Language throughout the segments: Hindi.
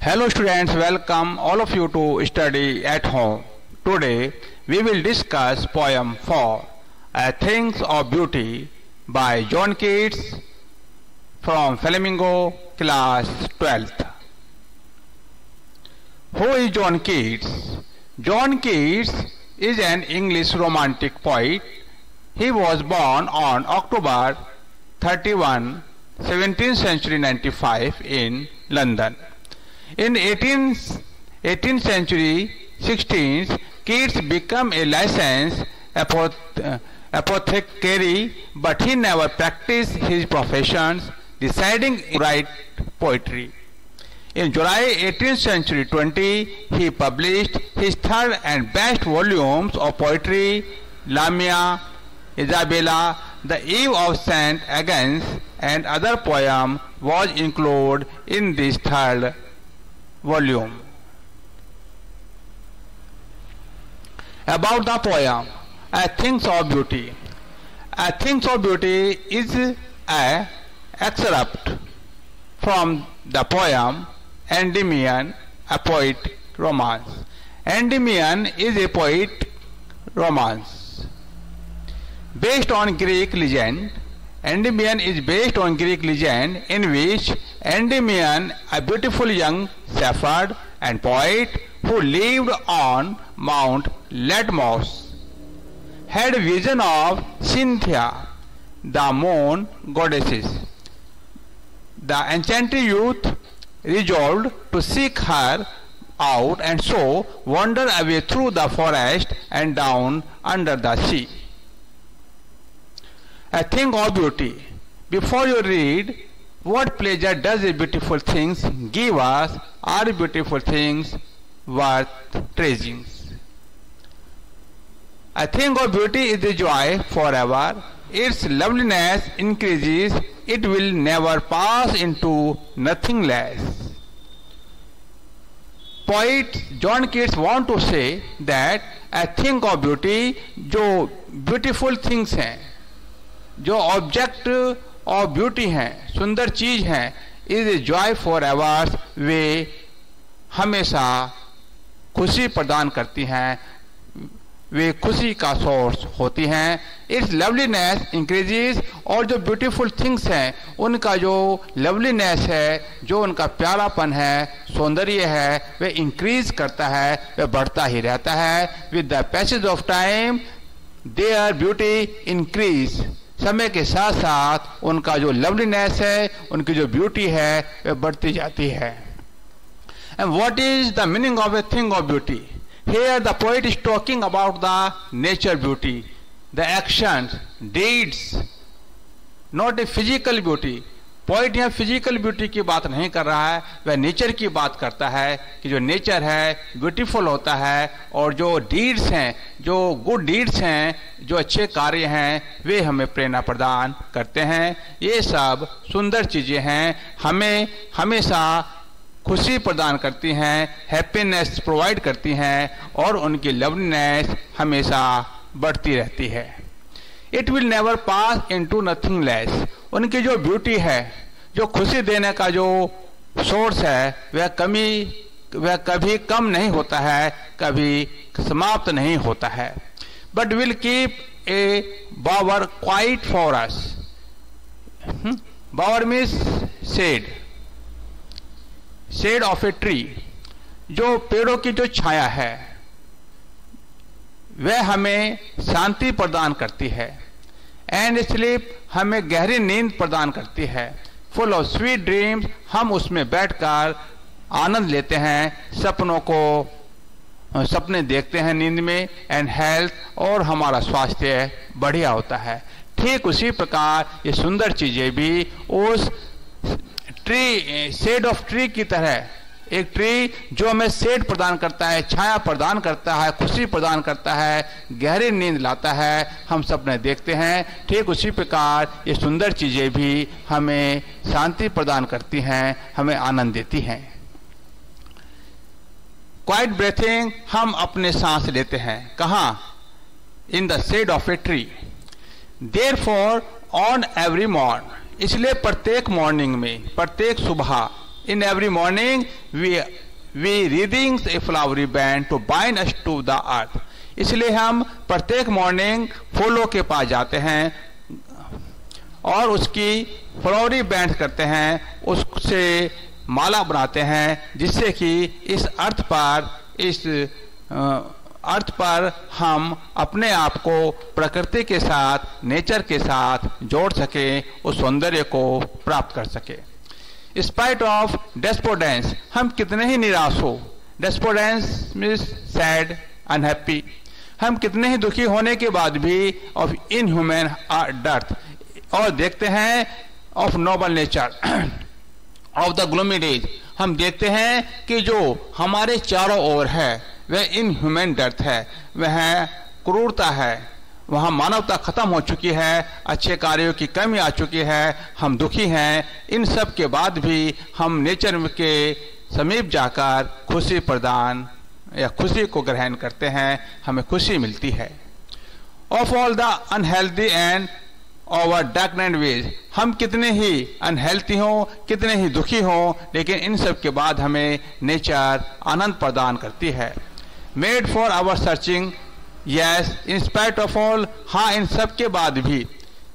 Hello students, welcome all of you to study at home. Today we will discuss poem 4, A Things of Beauty by John Keats from Flamingo, class 12th. Who is John Keats? John Keats is an English romantic poet. He was born on October 31, 17th century 95 in London. In 18th century 16th, Keats became a licensed apothecary, but he never practiced his profession, deciding to write poetry. In July 18th century 20, he published his third and best volumes of poetry, Lamia, Isabella, The Eve of St. Agnes, and other poems was included in this third volume. About the poem, A Things of Beauty. A Things of Beauty is an excerpt from the poem Endymion, a poet romance. Endymion is a poet romance based on Greek legend. Endymion is based on Greek legend in which Endymion, a beautiful young shepherd and poet who lived on Mount Latmos, had a vision of Cynthia, the moon goddess. The enchanted youth resolved to seek her out and so wander away through the forest and down under the sea. A thing of beauty. Before you read, what pleasure does a beautiful things give us? Are beautiful things worth treasuring? A thing of beauty is a joy forever. Its loveliness increases. It will never pass into nothing less. Poet John Keats want to say that a thing of beauty, जो beautiful things हैं, जो ऑब्जेक्ट ऑफ ब्यूटी हैं, सुंदर चीज हैं, is a joy for ever, वे हमेशा खुशी प्रदान करती हैं, वे खुशी का सोर्स होती हैं. इट्स लवलीनेस इंक्रीजेस, और जो ब्यूटीफुल थिंग्स हैं उनका जो लवलीनेस है, जो उनका प्यारापन है, सौंदर्य है, वे इंक्रीज करता है, वे बढ़ता ही रहता है. With the passage of time there beauty increase, समय के साथ साथ उनका जो लवलीनेस है, उनकी जो ब्यूटी है, वह बढ़ती जाती है. And what is the meaning of a thing of beauty? Here the poet is talking about the nature beauty, the actions, deeds, not a physical beauty. Poet यहाँ फिजिकल ब्यूटी की बात नहीं कर रहा है, वह नेचर की बात करता है कि जो नेचर है ब्यूटीफुल होता है, और जो डीड्स हैं, जो गुड डीड्स हैं, जो अच्छे कार्य हैं, वे हमें प्रेरणा प्रदान करते हैं. ये सब सुंदर चीज़ें हैं, हमें हमेशा खुशी प्रदान करती हैं, हैप्पीनेस प्रोवाइड करती हैं, और उनकी लवलीनेस हमेशा बढ़ती रहती है. It will never pass into nothing less. उनकी जो ब्यूटी है, जो खुशी देने का जो सोर्स है, वह कभी कम नहीं होता है, कभी समाप्त नहीं होता है. But will keep a bower quite for us. Bower means shade of a tree. जो पेड़ों की जो छाया है, वह हमें शांति प्रदान करती है. एंड स्लीप, हमें गहरी नींद प्रदान करती है. फुल ऑफ स्वीट ड्रीम्स, हम उसमें बैठकर आनंद लेते हैं, सपने देखते हैं नींद में. एंड हेल्थ, और हमारा स्वास्थ्य बढ़िया होता है. ठीक उसी प्रकार ये सुंदर चीजें भी उस ट्री, शेड ऑफ ट्री की तरह, एक ट्री जो हमें शेड प्रदान करता है, छाया प्रदान करता है, खुशी प्रदान करता है, गहरी नींद लाता है, हम सपने देखते हैं. ठीक उसी प्रकार ये सुंदर चीजें भी हमें शांति प्रदान करती हैं, हमें आनंद देती हैं. क्वाइट ब्रीथिंग, हम अपने सांस लेते हैं. कहाँ? In the shade of a tree. Therefore on every morn, इसलिए प्रत्येक मॉर्निंग में, प्रत्येक सुबह, In every morning we wreathing a flowery band to bind us to the earth. इसलिए हम प्रत्येक मॉर्निंग फूलों के पास जाते हैं और उसकी फ्लावरी बैंड करते हैं, उससे माला बनाते हैं, जिससे कि इस अर्थ पर हम अपने आप को प्रकृति के साथ, नेचर के साथ जोड़ सके, उस सौंदर्य को प्राप्त कर सके. स्पाइट ऑफ डेस्पोडेंस, हम कितने ही निराश हो, डेस्पोडेंस मीन्स सैड, अनहैप्पी, हम कितने ही दुखी होने के बाद भी ऑफ इनह्यूमन डर्थ, और देखते हैं of noble nature of the gloomy days, हम देखते हैं कि जो हमारे चारों ओर है वह इनह्यूमन डर्थ है, वह क्रूरता है, वहाँ मानवता खत्म हो चुकी है, अच्छे कार्यों की कमी आ चुकी है, हम दुखी हैं. इन सब के बाद भी हम नेचर के समीप जाकर खुशी प्रदान या खुशी को ग्रहण करते हैं, हमें खुशी मिलती है. Of all the unhealthy and over darkened ways, हम कितने ही अनहेल्थी हों, कितने ही दुखी हों, लेकिन इन सब के बाद हमें नेचर आनंद प्रदान करती है. Made for our searching, yes in spite of all, हाँ इन सब के बाद भी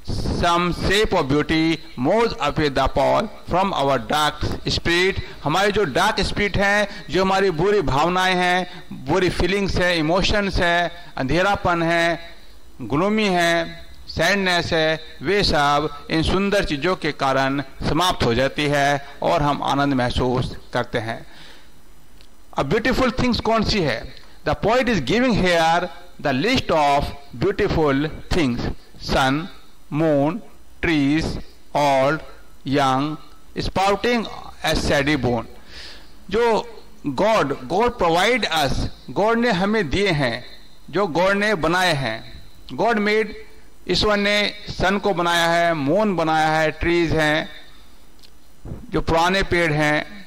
some shape of beauty moves away the pall from our dark spirit, हमारे जो डार्क स्पिरिट हैं, जो हमारी बुरी भावनाएं हैं, बुरी फीलिंग्स है, इमोशंस है, अंधेरापन है, ग्लूमी है, सैडनेस है, वे सब इन सुंदर चीज़ों के कारण समाप्त हो जाती है और हम आनंद महसूस करते हैं. अब ब्यूटीफुल थिंग्स कौन सी है? The poet is giving here the list of beautiful things, sun, moon, trees, old, young, sprouting as saddy bone. जो God provide us, God ने हमें दिए हैं, जो God ने बनाए हैं. God made, ईश्वर ने सन को बनाया है, मून बनाया है, ट्रीज हैं, जो पुराने पेड़ हैं,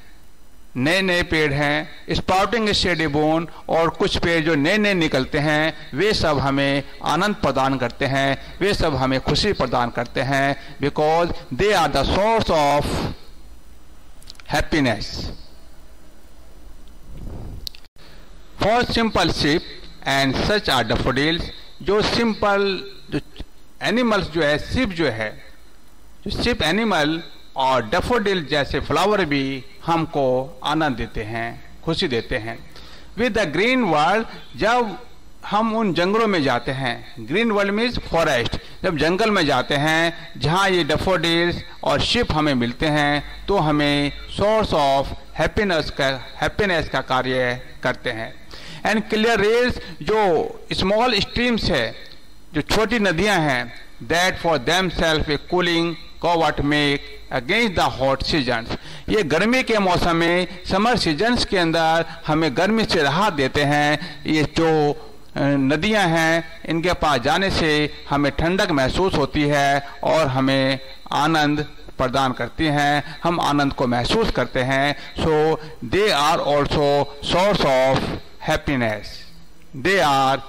नए नए पेड़ हैं, स्पाउटिंग शेडी बोन, और कुछ पेड़ जो नए नए निकलते हैं, वे सब हमें आनंद प्रदान करते हैं, वे सब हमें खुशी प्रदान करते हैं, because they are the source of happiness. For simple sheep and such are daffodils, जो सिंपल जो एनिमल्स जो है, शिप जो है, जो शिप एनिमल और डैफोडिल जैसे फ्लावर भी हमको आनंद देते हैं, खुशी देते हैं. विद द ग्रीन वर्ल्ड, जब हम उन जंगलों में जाते हैं, ग्रीन वर्ल्ड मीन्स फॉरेस्ट, जब जंगल में जाते हैं जहाँ ये डैफोडिल्स और शिप हमें मिलते हैं, तो हमें सोर्स ऑफ हैप्पीनेस का कार्य करते हैं. एंड क्लियर रेल्स, जो स्मॉल स्ट्रीम्स है, जो छोटी नदियाँ हैं, that for them self a cooling covert make against the hot seasons, ये गर्मी के मौसम में, समर सीजन्स के अंदर हमें गर्मी से राहत देते हैं. ये जो नदियां हैं, इनके पास जाने से हमें ठंडक महसूस होती है और हमें आनंद प्रदान करती हैं, हम आनंद को महसूस करते हैं. So they are also source of happiness, they are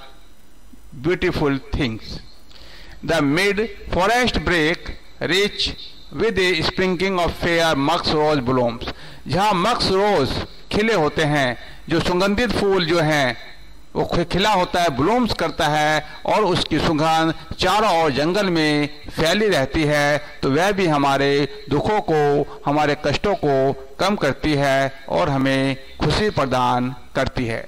beautiful things. The mid forest brake rich with a sprinkling of fair मक्स रोज ब्लूम्स, जहाँ मक्स रोज खिले होते हैं, जो सुगंधित फूल जो हैं वो खिला होता है, ब्लूम्स करता है, और उसकी सुगंध चारों ओर जंगल में फैली रहती है, तो वह भी हमारे दुखों को, हमारे कष्टों को कम करती है और हमें खुशी प्रदान करती है.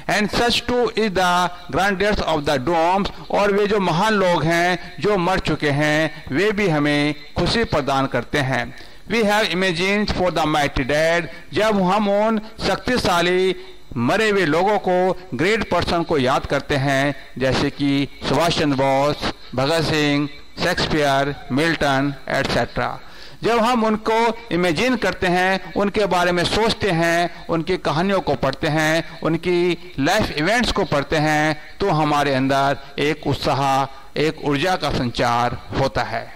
And such too is the grandeurs of the dooms, और वे जो महान लोग हैं जो मर चुके हैं, वे भी हमें खुशी प्रदान करते हैं. We have imagined for the mighty dead, जब हम उन शक्तिशाली मरे हुए लोगों को, ग्रेट पर्सन को याद करते हैं, जैसे कि Subhash Chandra Bose, Bhagat Singh, Shakespeare, Milton etcetera. जब हम उनको इमेजिन करते हैं, उनके बारे में सोचते हैं, उनकी कहानियों को पढ़ते हैं, उनकी लाइफ इवेंट्स को पढ़ते हैं, तो हमारे अंदर एक उत्साह, एक ऊर्जा का संचार होता है.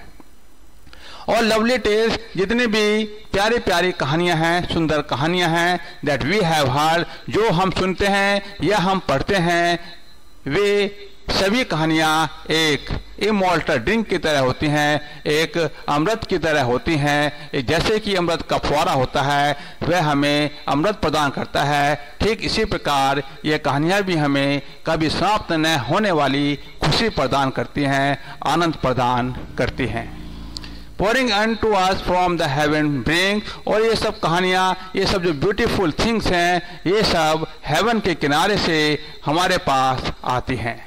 और लवली टेल्स, जितनी भी प्यारी प्यारी कहानियां हैं, सुंदर कहानियां हैं, दैट वी हैव हर्ड, जो हम सुनते हैं या हम पढ़ते हैं, वे सभी कहानियाँ एक इमॉर्टल ड्रिंक की तरह होती हैं, एक अमृत की तरह होती हैं। जैसे कि अमृत का फुवारा होता है वह हमें अमृत प्रदान करता है, ठीक इसी प्रकार ये कहानियाँ भी हमें कभी समाप्त न होने वाली खुशी प्रदान करती हैं, आनंद प्रदान करती हैं। Pouring unto us from the heaven bring, और ये सब कहानियाँ, ये सब जो ब्यूटीफुल थिंग्स हैं, ये सब हेवन के किनारे से हमारे पास आती हैं।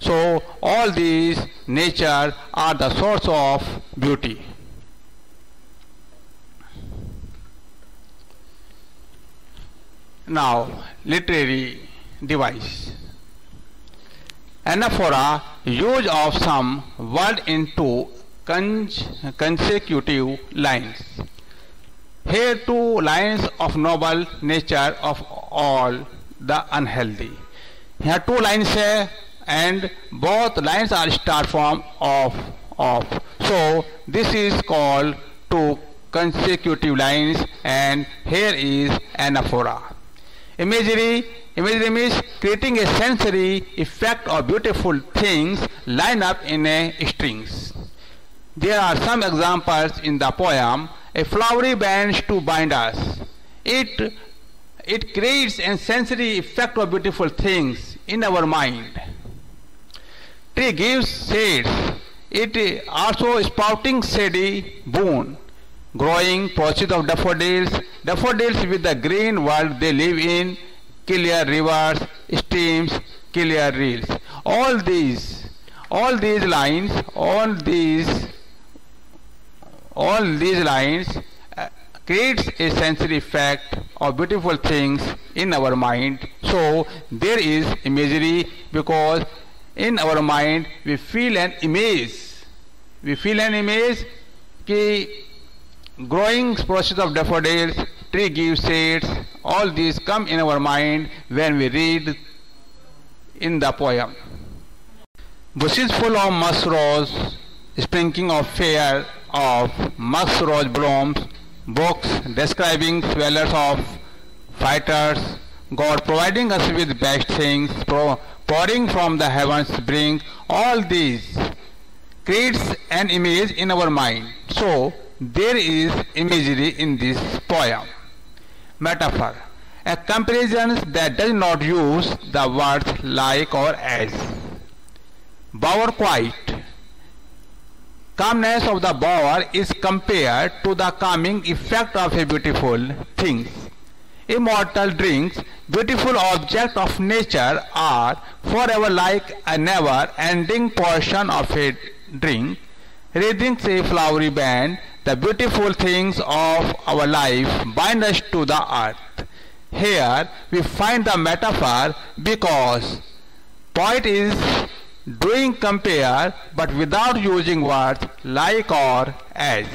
So all these nature are the source of beauty. Now literary device. Anaphora, use of some word into consecutive lines. Here two lines of noble nature of all the unhealthy. Here two lines है and both lines are start form of. So this is called two consecutive lines and here is anaphora. Imagery means creating a sensory effect of beautiful things lined up in a strings. There are some examples in the poem. A flowery band to bind us. It creates a sensory effect of beautiful things in our mind. Tree gives shades. It also sprouting shady boon. Growing process of daffodils. Daffodils with the green world they live in. Clear rivers, streams, clear reels. All these lines creates a sensory effect of beautiful things in our mind. So there is imagery because in our mind we feel an image. कि growing process of daffodils, tree gives shades, all these come in our mind when we read in the poem. Bushes full of musk rose, sprinkling of fair of musk rose blooms, books describing swellers of fighters, God providing us with best things, pouring from the heavens brink, all these creates an image in our mind. So there is imagery in this poem. Metaphor, a comparison that does not use the words like or as. Bower quiet. Calmness of the bower is compared to the calming effect of a beautiful thing. Immortal drinks, beautiful objects of nature are forever like a never-ending portion of a drink. Reading a flowery band, the beautiful things of our life bind us to the earth. Here we find the metaphor because poet is doing compare but without using words like or as.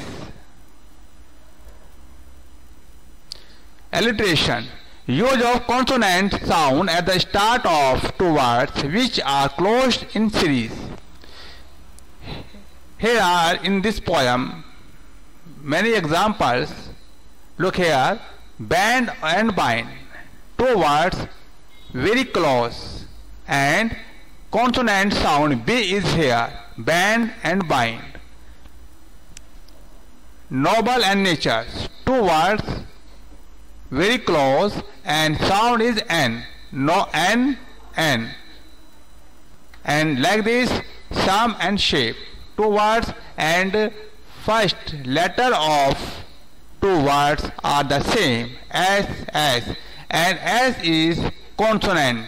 Alliteration, use of consonant sound at the start of two words which are closed in series. Here are in this poem many examples. Look here, band and bind, two words very close and consonant sound B is here, band and bind. Noble and nature, two words very close and sound is N, no N, N. And like this, sum and shape, two words and first letter of two words are the same, S, and S is consonant.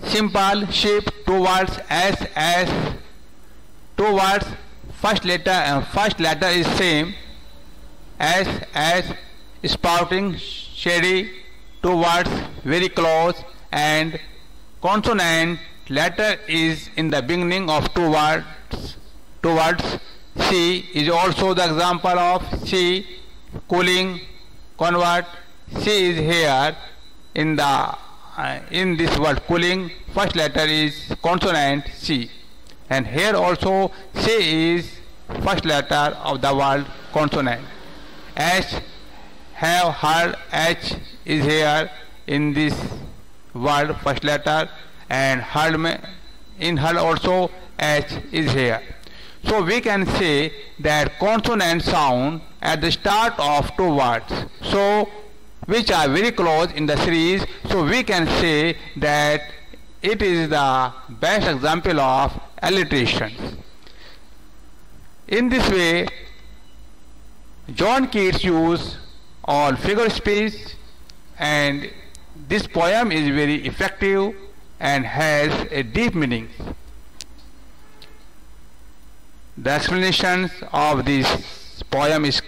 Simple shape, two words, S, two words, first letter is same, S, sprouting, shady, two words, very close, and consonant letter is in the beginning of two words. C is also the example of C, cooling, convert. C is here in this word cooling, first letter is consonant C, and here also C is first letter of the word consonant. H, have, heard, H is here in this word first letter, and in hal also H is here. So we can say that consonant sound at the start of two words, so which are very close in the series, so we can say that it is the best example of alliteration. In this way, John Keats used all figure speech, and this poem is very effective and has a deep meaning. The explanations of this poem is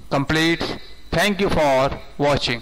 complete. Thank you for watching.